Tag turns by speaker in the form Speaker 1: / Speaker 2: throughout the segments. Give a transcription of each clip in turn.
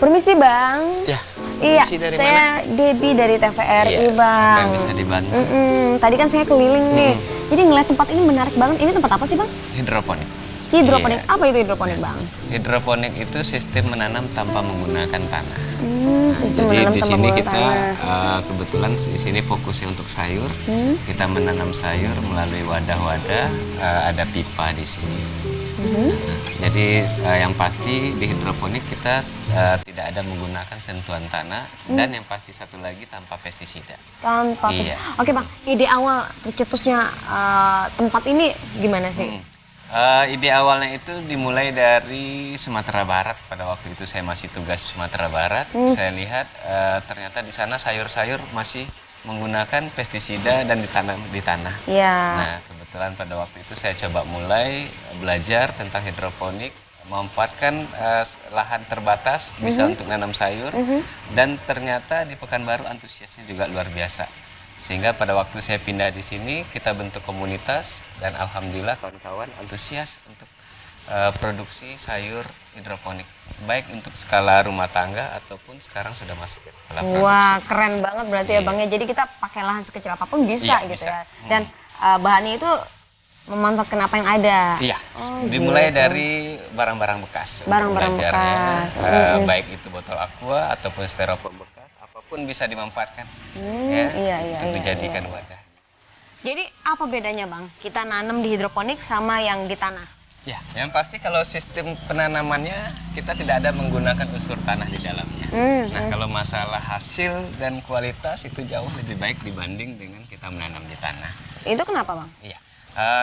Speaker 1: Permisi Bang.
Speaker 2: Ya,
Speaker 1: Iya,
Speaker 2: dari
Speaker 1: saya
Speaker 2: mana?
Speaker 1: Debbie dari TVRI
Speaker 2: Iya,
Speaker 1: Bang.
Speaker 2: yang bisa dibantu.
Speaker 1: Tadi kan saya keliling nih, jadi ngeliat tempat ini menarik banget. Ini tempat apa sih Bang?
Speaker 2: Hidroponik.
Speaker 1: Hidroponik.
Speaker 2: Iya.
Speaker 1: Apa itu hidroponik Bang?
Speaker 2: Hidroponik itu sistem menanam tanpa menggunakan tanah.
Speaker 1: Sistem
Speaker 2: Jadi
Speaker 1: menanam
Speaker 2: di
Speaker 1: tanpa
Speaker 2: sini
Speaker 1: menggunakan
Speaker 2: kita
Speaker 1: tanah.
Speaker 2: kebetulan di sini fokusnya untuk sayur. Kita menanam sayur melalui wadah-wadah, ada pipa di sini. Jadi yang pasti di hidroponik kita tidak ada menggunakan sentuhan tanah dan yang pasti satu lagi tanpa pestisida.
Speaker 1: Tanpa
Speaker 2: Iya.
Speaker 1: Oke Bang, ide awal tercetusnya tempat ini gimana sih?
Speaker 2: Ide awalnya itu dimulai dari Sumatera Barat. Pada waktu itu saya masih tugas di Sumatera Barat. Saya lihat ternyata di sana sayur-sayur masih menggunakan pestisida dan ditanam di tanah.
Speaker 1: Iya.
Speaker 2: Nah, kebetulan pada waktu itu saya coba mulai belajar tentang hidroponik, memanfaatkan lahan terbatas bisa untuk nanam sayur, dan ternyata di Pekanbaru antusiasnya juga luar biasa. Sehingga pada waktu saya pindah di sini, kita bentuk komunitas dan alhamdulillah kawan-kawan antusias untuk produksi sayur hidroponik, baik untuk skala rumah tangga ataupun sekarang sudah masuk ke skala produksi.
Speaker 1: Wah, keren banget berarti ya
Speaker 2: Iya.
Speaker 1: Bang ya. Jadi kita pakai lahan sekecil apapun bisa
Speaker 2: Iya,
Speaker 1: gitu
Speaker 2: bisa.
Speaker 1: ya. Dan bahannya itu memanfaatkan apa yang ada.
Speaker 2: Iya,
Speaker 1: Oh,
Speaker 2: dimulai
Speaker 1: gitu.
Speaker 2: dari barang-barang bekas. untuk
Speaker 1: Barang-barang
Speaker 2: belajarnya,
Speaker 1: bekas.
Speaker 2: baik itu botol aqua ataupun styrofoam bekas, apapun bisa dimanfaatkan.
Speaker 1: Iya,
Speaker 2: untuk
Speaker 1: iya,
Speaker 2: dijadikan
Speaker 1: iya.
Speaker 2: wadah.
Speaker 1: Jadi apa bedanya Bang? Kita nanam di hidroponik sama yang di tanah?
Speaker 2: Ya, yang pasti kalau sistem penanamannya kita tidak ada menggunakan unsur tanah di dalamnya. Nah, kalau masalah hasil dan kualitas itu jauh lebih baik dibanding dengan kita menanam di tanah.
Speaker 1: Itu kenapa Bang?
Speaker 2: Iya,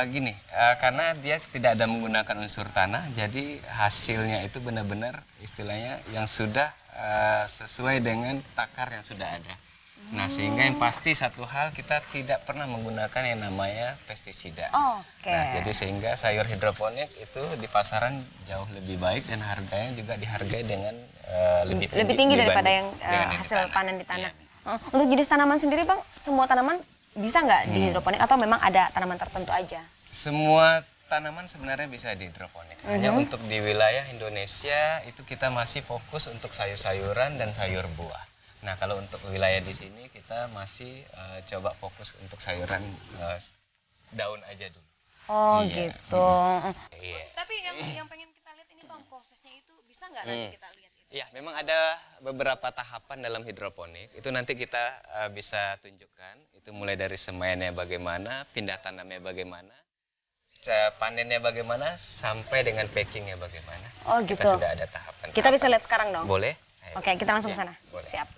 Speaker 2: gini, karena dia tidak ada menggunakan unsur tanah, jadi hasilnya itu benar-benar istilahnya yang sudah sesuai dengan takar yang sudah ada. Nah, sehingga yang pasti satu hal kita tidak pernah menggunakan yang namanya pestisida.
Speaker 1: Oke.
Speaker 2: Nah, jadi sehingga sayur hidroponik itu di pasaran jauh lebih baik dan harganya juga dihargai dengan
Speaker 1: Lebih tinggi daripada yang
Speaker 2: dengan di
Speaker 1: hasil
Speaker 2: tanah.
Speaker 1: panen di tanah.
Speaker 2: Iya.
Speaker 1: Untuk jenis tanaman sendiri Bang, semua tanaman bisa nggak di hidroponik atau memang ada tanaman tertentu aja?
Speaker 2: Semua tanaman sebenarnya bisa di hidroponik. Hanya untuk di wilayah Indonesia itu kita masih fokus untuk sayur-sayuran dan sayur buah. Nah, kalau untuk wilayah di sini kita masih coba fokus untuk sayuran daun aja dulu.
Speaker 1: Oh
Speaker 2: Iya.
Speaker 1: gitu.
Speaker 2: Iya.
Speaker 1: Tapi yang pengen kita lihat ini Bang, prosesnya itu bisa nggak nanti kita lihat itu?
Speaker 2: Iya, memang ada beberapa tahapan dalam hidroponik. Itu nanti kita bisa tunjukkan. Itu mulai dari semaiannya bagaimana, pindah tanamnya bagaimana, panennya bagaimana, sampai dengan packingnya bagaimana.
Speaker 1: Oh
Speaker 2: Kita
Speaker 1: gitu.
Speaker 2: sudah ada tahapan.
Speaker 1: Kita bisa lihat sekarang dong?
Speaker 2: Boleh? Ayo.
Speaker 1: Oke, kita langsung ke
Speaker 2: Iya,
Speaker 1: sana.
Speaker 2: boleh.
Speaker 1: Siap.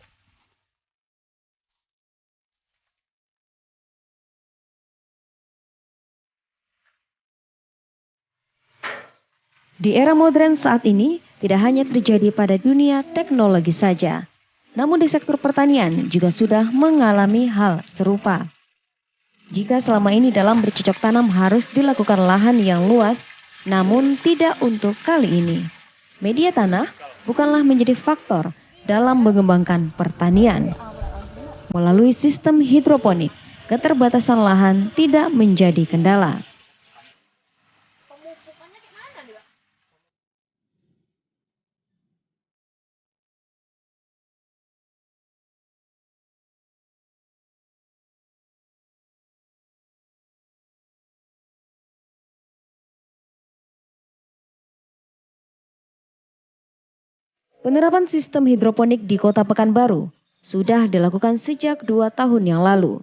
Speaker 3: Di era modern saat ini, tidak hanya terjadi pada dunia teknologi saja, namun di sektor pertanian juga sudah mengalami hal serupa. Jika selama ini dalam bercocok tanam harus dilakukan lahan yang luas, namun tidak untuk kali ini. Media tanah bukanlah menjadi faktor dalam mengembangkan pertanian. Melalui sistem hidroponik, keterbatasan lahan tidak menjadi kendala. Penerapan sistem hidroponik di Kota Pekanbaru sudah dilakukan sejak 2 tahun yang lalu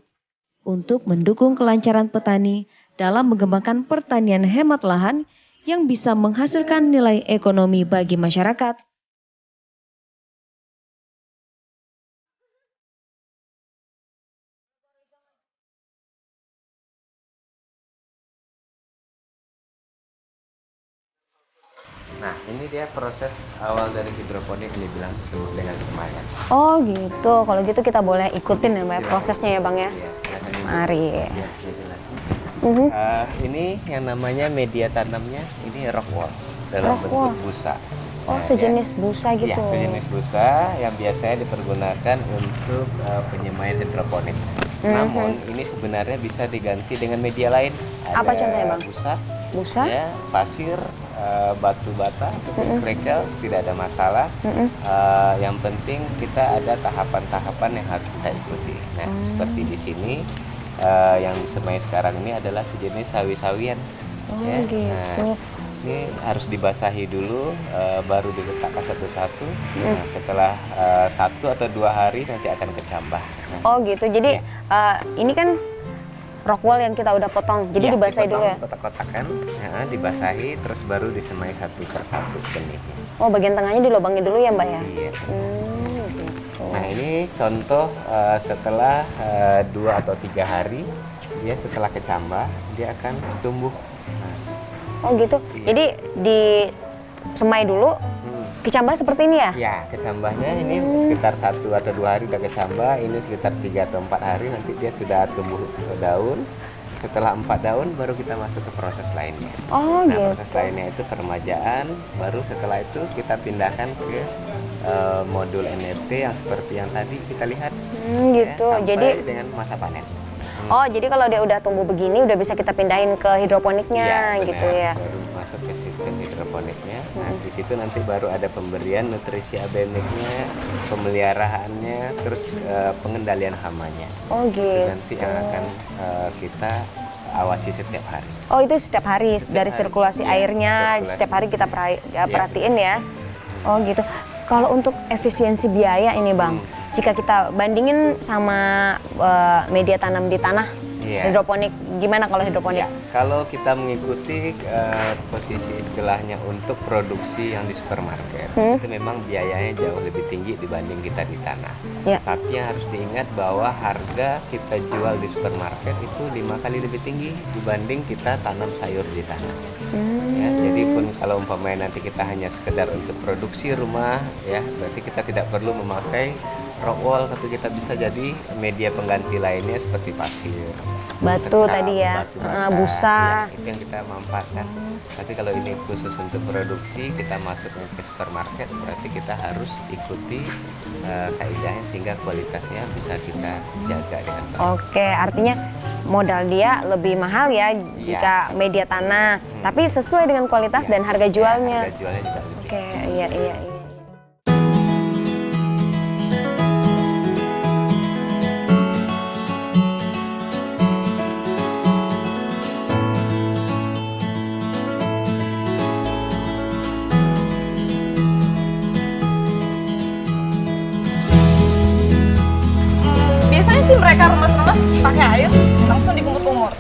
Speaker 3: untuk mendukung kelancaran petani dalam mengembangkan pertanian hemat lahan yang bisa menghasilkan nilai ekonomi bagi masyarakat.
Speaker 2: Nah, ini dia proses awal dari hidroponik yang dibilang disebut dengan semaian.
Speaker 1: Oh gitu. Kalau gitu kita boleh ikutin ya Mbak prosesnya ya Bang ya.
Speaker 2: Iya, silakan ibu.
Speaker 1: Mari.
Speaker 2: Iya, saya jelasin. Ini yang namanya media tanamnya ini rock wool dalam
Speaker 1: Rock wool.
Speaker 2: bentuk busa.
Speaker 1: Oh,
Speaker 2: Nah,
Speaker 1: sejenis busa
Speaker 2: ya,
Speaker 1: gitu.
Speaker 2: ya, sejenis busa yang biasanya dipergunakan untuk penyemaian hidroponik. Namun ini sebenarnya bisa diganti dengan media lain.
Speaker 1: Apa
Speaker 2: Ada
Speaker 1: contohnya, Bang?
Speaker 2: Busa,
Speaker 1: busa,
Speaker 2: ya, pasir, batu bata, kerikil, tidak ada masalah. Yang penting kita ada tahapan-tahapan yang harus kita ikuti. Nah, seperti di sini yang disemai sekarang ini adalah sejenis sawi-sawian. Ya.
Speaker 1: gitu.
Speaker 2: Nah, ini harus dibasahi dulu, baru diletakkan satu-satu. Nah, setelah 1 atau 2 hari nanti akan kecambah. Nah,
Speaker 1: Oh gitu, jadi ini kan rockwool yang kita udah potong, jadi dibasahi dulu ya?
Speaker 2: Kotak-kotakan, ya, dibasahi, terus baru disemai satu persatu benihnya.
Speaker 1: Oh, bagian tengahnya dilubangi dulu ya Mbak ya?
Speaker 2: Iya.
Speaker 1: Gitu.
Speaker 2: Nah, ini contoh setelah 2 atau 3 hari, dia setelah kecambah, dia akan tumbuh. Nah,
Speaker 1: Oh gitu,
Speaker 2: Iya.
Speaker 1: jadi disemai dulu, kecambah seperti ini ya?
Speaker 2: ya, kecambahnya ini sekitar 1 atau 2 hari udah kecambah, ini sekitar 3 atau 4 hari nanti dia sudah tumbuh ke daun. Setelah 4 daun baru kita masuk ke proses lainnya.
Speaker 1: Oh
Speaker 2: Nah,
Speaker 1: gitu.
Speaker 2: proses lainnya itu peremajaan, baru setelah itu kita pindahkan ke modul NFT yang seperti yang tadi kita lihat.
Speaker 1: Gitu,
Speaker 2: sampai
Speaker 1: jadi
Speaker 2: dengan masa panen.
Speaker 1: oh jadi kalau dia udah tumbuh begini udah bisa kita pindahin ke hidroponiknya
Speaker 2: Iya,
Speaker 1: gitu
Speaker 2: benar.
Speaker 1: ya?
Speaker 2: Baru masuk ke sistem hidroponiknya. Nah, di situ nanti baru ada pemberian nutrisi abeniknya, pemeliharaannya, terus pengendalian hamanya.
Speaker 1: Oh
Speaker 2: Itu
Speaker 1: gitu.
Speaker 2: nanti yang akan kita awasi setiap hari.
Speaker 1: Oh itu setiap hari dari
Speaker 2: hari,
Speaker 1: sirkulasi
Speaker 2: iya,
Speaker 1: airnya
Speaker 2: sirkulasi.
Speaker 1: setiap hari kita perhatiin ya. Oh gitu. Kalau untuk efisiensi biaya ini Bang, jika kita bandingin sama media tanam di tanah,
Speaker 2: Iya.
Speaker 1: hidroponik, gimana kalau hidroponik?
Speaker 2: Ya, kalau kita mengikuti posisi istilahnya untuk produksi yang di supermarket, itu memang biayanya jauh lebih tinggi dibanding kita di tanah.
Speaker 1: Ya.
Speaker 2: Tapi yang harus diingat bahwa harga kita jual di supermarket itu 5 kali lebih tinggi dibanding kita tanam sayur di tanah. Ya, jadi pun kalau umpamanya nanti kita hanya sekedar untuk produksi rumah, ya berarti kita tidak perlu memakai rockwool, tapi kita bisa jadi media pengganti lainnya seperti pasir,
Speaker 1: Batu
Speaker 2: sekam,
Speaker 1: tadi ya,
Speaker 2: batu bata,
Speaker 1: busa.
Speaker 2: ya, itu yang kita manfaatkan. Tapi kalau ini khusus untuk produksi, kita masuk ke supermarket, berarti kita harus ikuti kaidahnya sehingga kualitasnya bisa kita jaga dengan baik.
Speaker 1: Oke, artinya modal dia lebih mahal ya jika media tanah, tapi sesuai dengan kualitas
Speaker 2: Ya,
Speaker 1: dan harga jualnya.
Speaker 2: Harga jualnya juga lebih.
Speaker 1: Oke, iya iya.
Speaker 4: Biasanya sih mereka remes-remes pakai air langsung dikumur-kumur.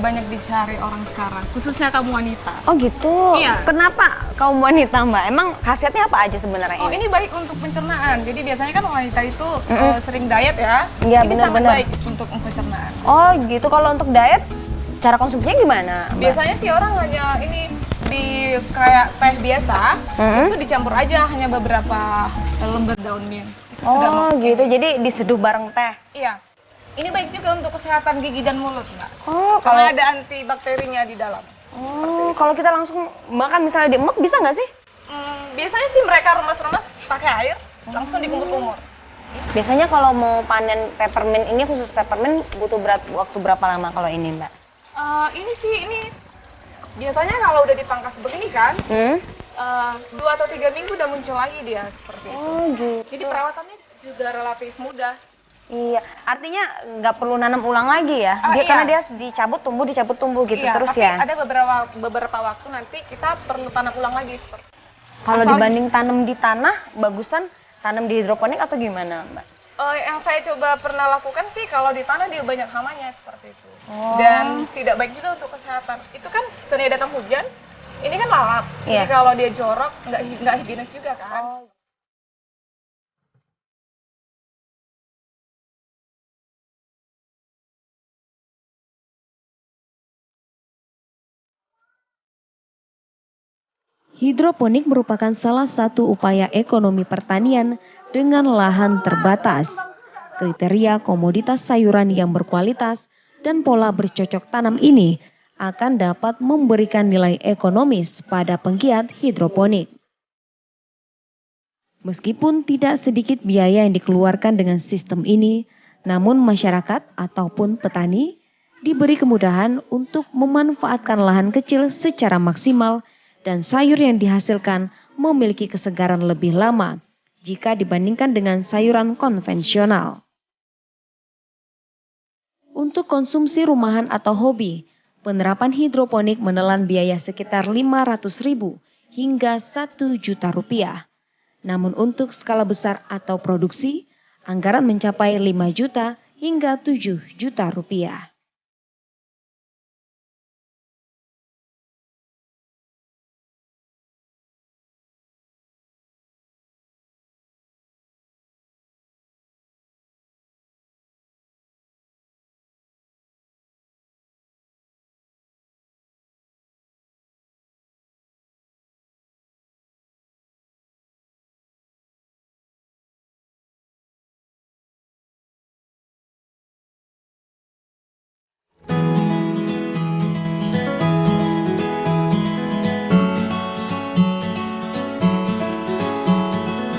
Speaker 4: banyak dicari orang sekarang, khususnya kaum wanita.
Speaker 1: Oh gitu.
Speaker 4: Iya.
Speaker 1: Kenapa kaum wanita Mbak? Emang khasiatnya apa aja sebenarnya
Speaker 4: Oh, ini baik untuk pencernaan. Jadi biasanya kan wanita itu sering diet ya.
Speaker 1: Iya,
Speaker 4: Ini sangat
Speaker 1: benar-benar.
Speaker 4: baik untuk pencernaan.
Speaker 1: Oh gitu. Kalau untuk diet, cara konsumsinya gimana, Mbak?
Speaker 4: Biasanya sih orang hanya ini di kayak teh biasa, itu dicampur aja hanya beberapa lembar daun mint. Itu sudah
Speaker 1: Oh
Speaker 4: mau.
Speaker 1: gitu. Jadi diseduh bareng teh.
Speaker 4: Iya. Ini baik juga untuk kesehatan gigi dan mulut, Mbak.
Speaker 1: Oh
Speaker 4: Karena ada antibakterinya di dalam.
Speaker 1: kalau kita langsung makan misalnya diemuk bisa nggak sih?
Speaker 4: Biasanya sih mereka remas-remas pakai air, langsung dikumur-kumur.
Speaker 1: Biasanya kalau mau panen peppermint ini, khusus peppermint, butuh waktu berapa lama kalau ini, Mbak?
Speaker 4: Ini biasanya kalau udah dipangkas begini kan, 2 atau 3 minggu udah muncul lagi dia seperti itu.
Speaker 1: Oh gitu.
Speaker 4: Jadi perawatannya juga relatif mudah.
Speaker 1: Iya, artinya nggak perlu nanam ulang lagi ya?
Speaker 4: Iya.
Speaker 1: Karena dia dicabut tumbuh gitu
Speaker 4: Iya,
Speaker 1: terus
Speaker 4: tapi
Speaker 1: ya?
Speaker 4: ada beberapa waktu nanti kita perlu tanam ulang lagi seperti itu.
Speaker 1: Kalau
Speaker 4: Asal-
Speaker 1: dibanding tanam di tanah, bagusan tanam di hidroponik atau gimana, Mbak?
Speaker 4: Yang saya coba pernah lakukan sih kalau di tanah dia banyak hamanya seperti itu.
Speaker 1: Oh.
Speaker 4: Dan tidak baik juga untuk kesehatan. Itu kan sering datang hujan, ini kan lalap.
Speaker 1: Iya.
Speaker 4: Jadi kalau dia jorok nggak higienis juga kan.
Speaker 1: Oh.
Speaker 3: Hidroponik merupakan salah satu upaya ekonomi pertanian dengan lahan terbatas. Kriteria komoditas sayuran yang berkualitas dan pola bercocok tanam ini akan dapat memberikan nilai ekonomis pada penggiat hidroponik. Meskipun tidak sedikit biaya yang dikeluarkan dengan sistem ini, namun masyarakat ataupun petani diberi kemudahan untuk memanfaatkan lahan kecil secara maksimal dan sayur yang dihasilkan memiliki kesegaran lebih lama jika dibandingkan dengan sayuran konvensional. Untuk konsumsi rumahan atau hobi, penerapan hidroponik menelan biaya sekitar 500.000 hingga 1 juta rupiah. Namun untuk skala besar atau produksi, anggaran mencapai 5 juta hingga 7 juta rupiah.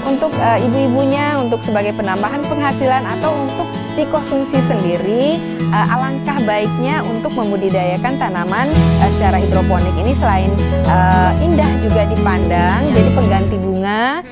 Speaker 5: Untuk ibu-ibunya, untuk sebagai penambahan penghasilan atau untuk dikonsumsi sendiri, alangkah baiknya untuk membudidayakan tanaman secara hidroponik ini selain indah juga dipandang, jadi pengganti bunga.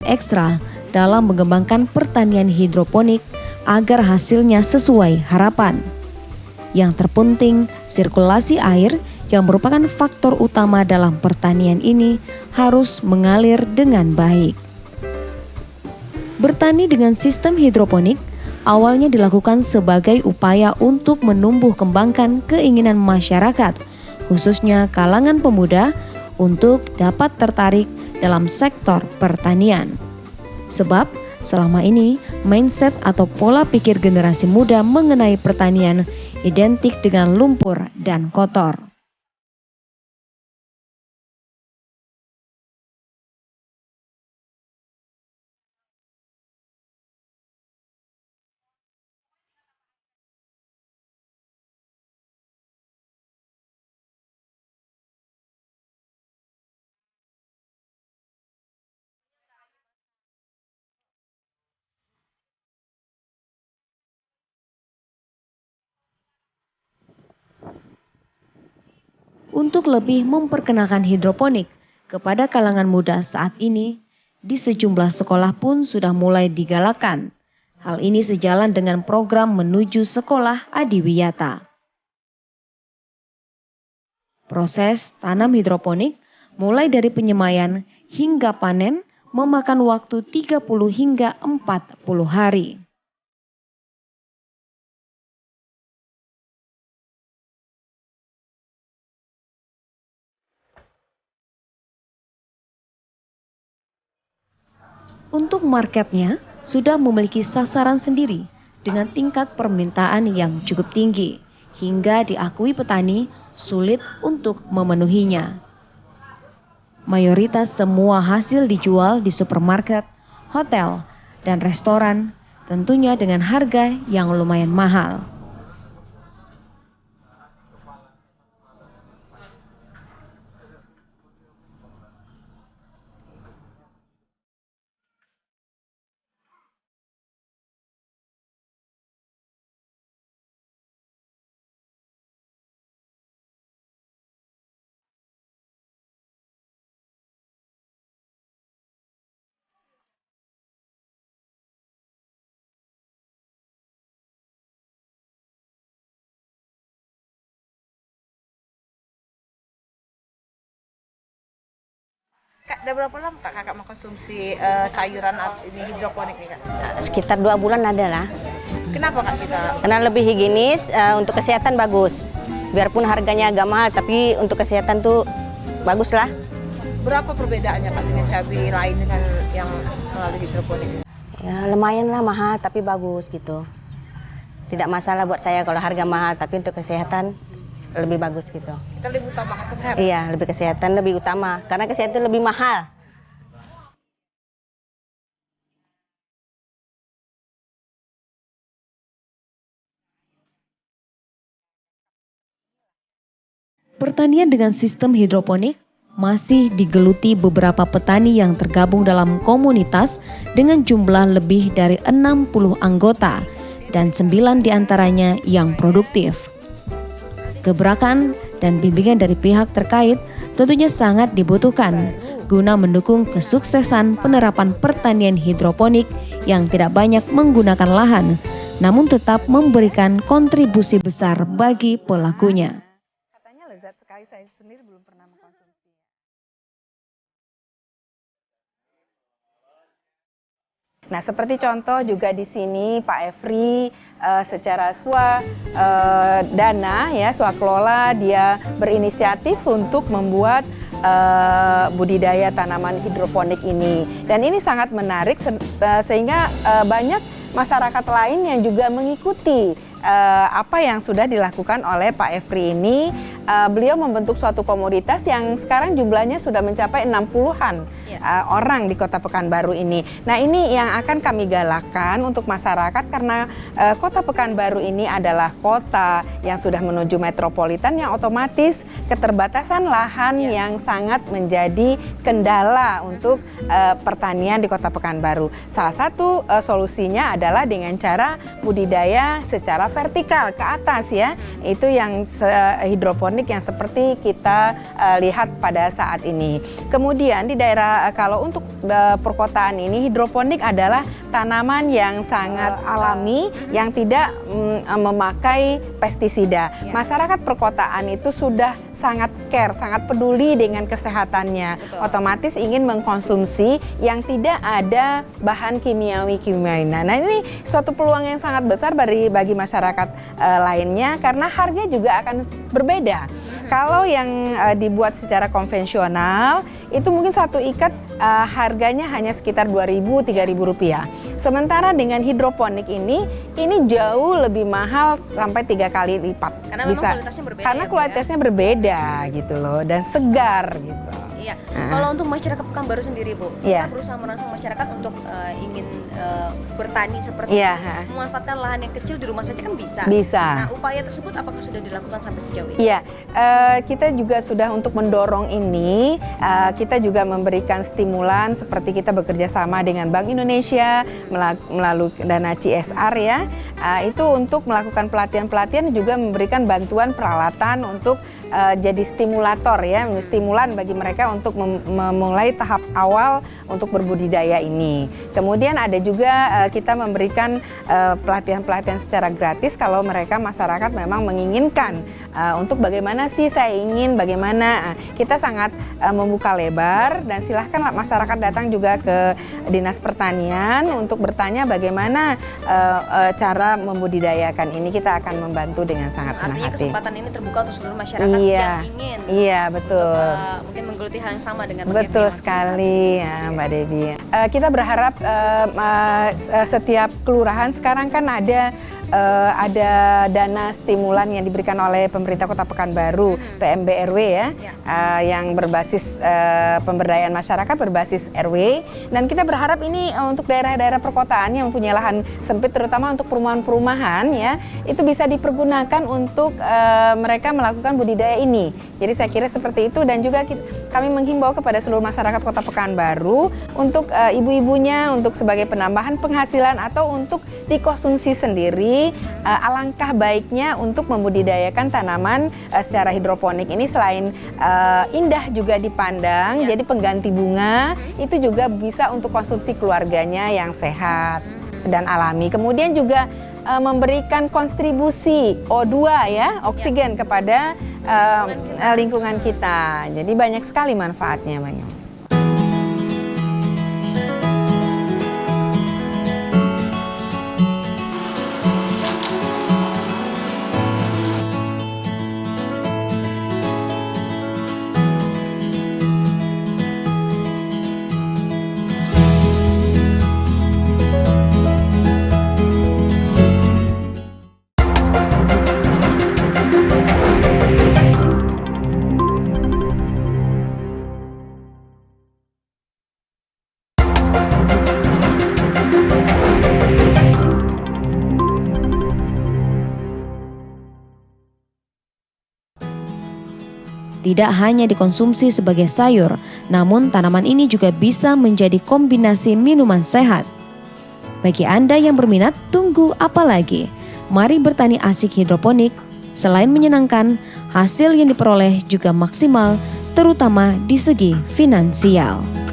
Speaker 3: Ekstra dalam mengembangkan pertanian hidroponik agar hasilnya sesuai harapan. Yang terpenting, sirkulasi air yang merupakan faktor utama dalam pertanian ini harus mengalir dengan baik. Bertani dengan sistem hidroponik awalnya dilakukan sebagai upaya untuk menumbuh kembangkan keinginan masyarakat, khususnya kalangan pemuda, untuk dapat tertarik dalam sektor pertanian. Sebab selama ini mindset atau pola pikir generasi muda mengenai pertanian identik dengan lumpur dan kotor. untuk lebih memperkenalkan hidroponik kepada kalangan muda saat ini, di sejumlah sekolah pun sudah mulai digalakkan. Hal ini sejalan dengan program menuju sekolah adiwiyata. Proses tanam hidroponik mulai dari penyemaian hingga panen memakan waktu 30 hingga 40 hari. Untuk marketnya, sudah memiliki sasaran sendiri dengan tingkat permintaan yang cukup tinggi, hingga diakui petani sulit untuk memenuhinya. Mayoritas semua hasil dijual di supermarket, hotel, dan restoran, tentunya dengan harga yang lumayan mahal.
Speaker 4: Kak, udah berapa lama kakak mengkonsumsi sayuran ini hidroponik nih kak?
Speaker 6: Sekitar 2 bulan ada lah.
Speaker 4: Kenapa kak kita?
Speaker 6: Karena lebih higienis, untuk kesehatan bagus. Biarpun harganya agak mahal, tapi untuk kesehatan tuh bagus lah.
Speaker 4: Berapa perbedaannya kak dengan cabai lain dengan yang melalui hidroponik?
Speaker 6: Ya lumayan lah mahal, tapi bagus gitu. Tidak masalah buat saya kalau harga mahal, tapi untuk kesehatan lebih bagus gitu.
Speaker 4: Kita lebih utamakan kesehatan.
Speaker 6: Iya, lebih kesehatan lebih utama, karena kesehatan lebih mahal.
Speaker 3: Pertanian dengan sistem hidroponik masih digeluti beberapa petani yang tergabung dalam komunitas dengan jumlah lebih dari 60 anggota dan 9 diantaranya yang produktif. Gebrakan dan bimbingan dari pihak terkait tentunya sangat dibutuhkan guna mendukung kesuksesan penerapan pertanian hidroponik yang tidak banyak menggunakan lahan, namun tetap memberikan kontribusi besar bagi pelakunya.
Speaker 5: Katanya lezat sekali, saya sendiri belum pernah mengkonsumsi. Nah, seperti contoh juga di sini Pak Efri secara dana ya, swakelola, dia berinisiatif untuk membuat budidaya tanaman hidroponik ini. Dan ini sangat menarik sehingga banyak masyarakat lain yang juga mengikuti apa yang sudah dilakukan oleh Pak Efri ini. Beliau membentuk suatu komoditas yang sekarang jumlahnya sudah mencapai 60-an orang di Kota Pekanbaru ini. Nah, ini yang akan kami galakkan untuk masyarakat karena Kota Pekanbaru ini adalah kota yang sudah menuju metropolitan yang otomatis keterbatasan lahan yang sangat menjadi kendala untuk pertanian di Kota Pekanbaru. Salah satu solusinya adalah dengan cara budidaya secara vertikal ke atas ya. Itu yang hidroponik yang seperti kita lihat pada saat ini. Kemudian di daerah kalau untuk perkotaan ini hidroponik adalah tanaman yang sangat alami yang tidak memakai pestisida. Masyarakat perkotaan itu sudah sangat care, sangat peduli dengan kesehatannya. Otomatis ingin mengkonsumsi yang tidak ada bahan kimiawi-kimiawi. Nah, ini suatu peluang yang sangat besar bagi masyarakat lainnya karena harga juga akan berbeda. Kalau yang dibuat secara konvensional itu mungkin satu ikat harganya hanya sekitar Rp2.000-Rp3.000. Sementara dengan hidroponik ini jauh lebih mahal sampai 3 kali lipat.
Speaker 1: Karena memang kualitasnya berbeda.
Speaker 5: Karena kualitasnya berbeda gitu loh dan segar gitu.
Speaker 1: Iya. Kalau untuk masyarakat Pekanbaru sendiri, Bu,
Speaker 5: Iya.
Speaker 1: kita berusaha merangsang masyarakat untuk ingin bertani seperti
Speaker 5: Iya.
Speaker 1: memanfaatkan lahan yang kecil di rumah saja kan bisa.
Speaker 5: Bisa.
Speaker 1: Nah, upaya tersebut apakah sudah dilakukan sampai sejauh ini?
Speaker 5: Iya, kita juga sudah untuk mendorong ini, kita juga memberikan stimulan seperti kita bekerja sama dengan Bank Indonesia melalui dana CSR ya, itu untuk melakukan pelatihan-pelatihan juga memberikan bantuan peralatan untuk jadi stimulator ya, stimulan bagi mereka untuk memulai tahap awal untuk berbudidaya ini. Kemudian ada juga kita memberikan pelatihan-pelatihan secara gratis kalau mereka masyarakat memang menginginkan untuk bagaimana sih saya ingin bagaimana. Kita sangat membuka lebar dan silahkan masyarakat datang juga ke Dinas Pertanian untuk bertanya bagaimana cara membudidayakan ini. Kita akan membantu dengan sangat senang
Speaker 1: Artinya
Speaker 5: hati.
Speaker 1: kesempatan ini terbuka untuk seluruh masyarakat yang ingin
Speaker 5: betul.
Speaker 1: untuk, mungkin menggeluti hal yang sama dengan
Speaker 5: Betul
Speaker 1: Menggevi
Speaker 5: sekali ya Mbak Devi. Kita berharap setiap kelurahan sekarang kan ada dana stimulan yang diberikan oleh pemerintah Kota Pekanbaru, PMBRW ya, yang berbasis pemberdayaan masyarakat berbasis RW. Dan kita berharap ini untuk daerah-daerah perkotaan yang mempunyai lahan sempit, terutama untuk perumahan-perumahan ya, itu bisa dipergunakan untuk mereka melakukan budidaya ini. Jadi saya kira seperti itu, dan juga kami menghimbau kepada seluruh masyarakat Kota Pekanbaru untuk ibu-ibunya untuk sebagai penambahan penghasilan atau untuk dikonsumsi sendiri. Alangkah baiknya untuk membudidayakan tanaman secara hidroponik ini selain indah juga dipandang, jadi pengganti bunga itu juga bisa untuk konsumsi keluarganya yang sehat dan alami. Kemudian juga memberikan kontribusi O2 ya, oksigen kepada lingkungan kita. Jadi banyak sekali manfaatnya, banyak.
Speaker 3: Tidak hanya dikonsumsi sebagai sayur, namun tanaman ini juga bisa menjadi kombinasi minuman sehat. Bagi Anda yang berminat, tunggu apa lagi? Mari bertani asik hidroponik. Selain menyenangkan, hasil yang diperoleh juga maksimal, terutama di segi finansial.